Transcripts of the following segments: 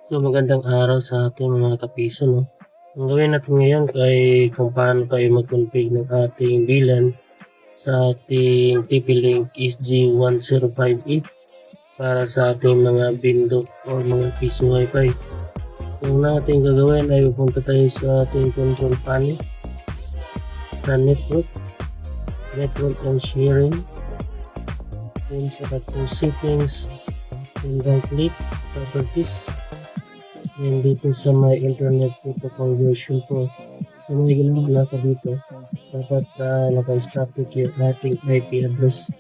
So magandang araw sa ating mga kapiso, no? Ang gawin natin ngayon ay kung paano tayo mag-config ng ating VLAN sa ating TP-Link SG1058 para sa ating mga Bindo o mga piso Wi-Fi. So ang ating gagawin ay pupunta tayo sa ating control panel sa network and sharing, then sa ating settings, then right click, properties, and dito sa my internet protocol version 4. So may ginawa ka dito, dapat naka-static yung ating IP address.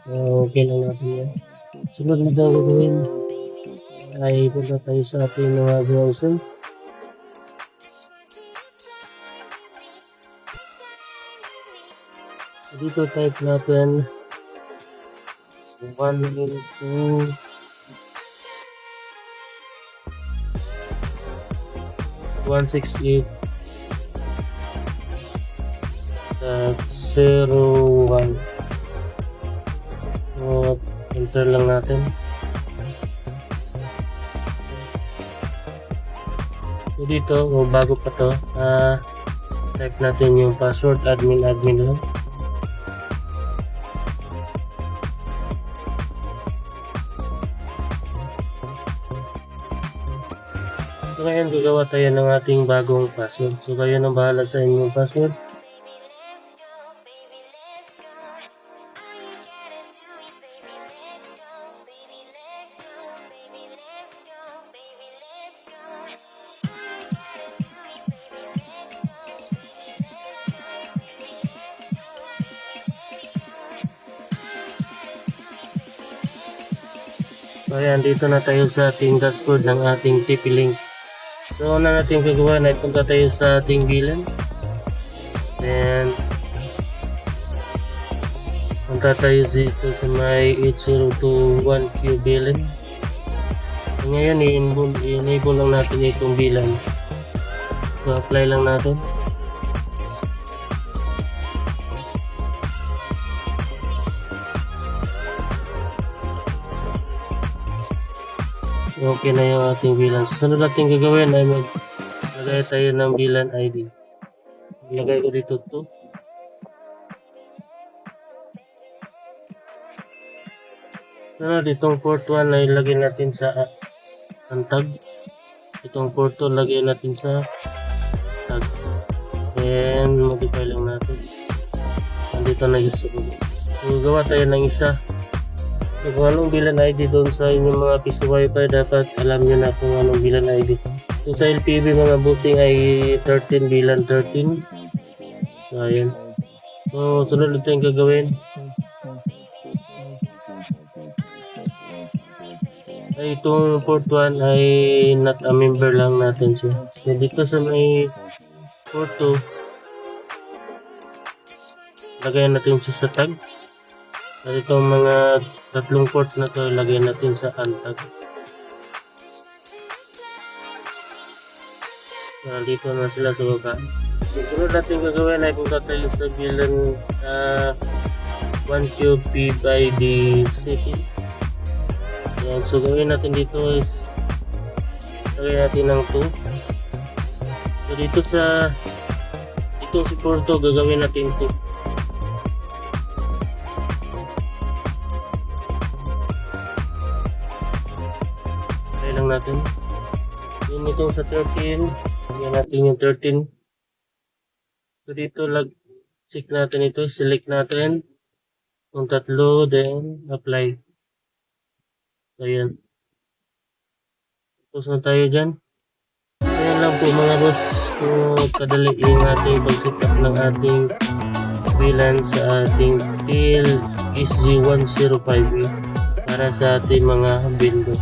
So okay lang natin yan. Sunod na daw gagawin ay punta tayo sa ating mga browser. So dito type natin 192 168.01. So, enter lang natin. So dito, bago pa to, type natin yung password, admin lang. So ngayon gagawa tayo ng ating bagong password. So kayo nang bahala sa inyong password. So ayan, dito na tayo sa ating dashboard ng ating TP-Link. So una natin gagawa na punta tayo sa ating VLAN. Then punta tayo dito sa may 8021Q VLAN. Ngayon i-enable lang natin itong VLAN. So apply lang natin. Okay na yung ating VLAN. Sunod natin gagawin ay maglagay tayo ng VLAN ID. Ilagay ko dito 2. Sunod itong port 1 ay ilagay natin sa tag. Itong port 2 lagay natin sa tag. And modify lang natin. Nandito na yung sagot. So gawa tayo ng isa. So, kung anong VLAN ID doon sa inyong mga piso Wi-Fi, dapat alam nyo na kung anong VLAN ID. So sa LPB mga bossing ay 13 VLAN 13. So ayan. So sunod natin yung gagawin ay itong port 1 ay not a member lang natin siya. So dito sa may port 2 lagay natin siya sa tag. At itong mga tatlong port na to ilagay natin sa untag. So, dito na sila sa baba. So, sunod natin gagawin ay punta tayo sa VLAN 1QP by the settings. Ayan, so gawin natin dito is lagay natin ng 2. So dito sa itong si Porto gagawin natin 2. Lang natin. Yun itong sa 13. Yan natin yung 13. So dito check natin ito. Select natin kung tatlo, then apply. So ayan. Tapos na tayo dyan. Ayan lang po mga boss. Kung kadali yung ating pag-set up ng ating VLAN sa ating TIL SG1058 para sa ating mga Bindo.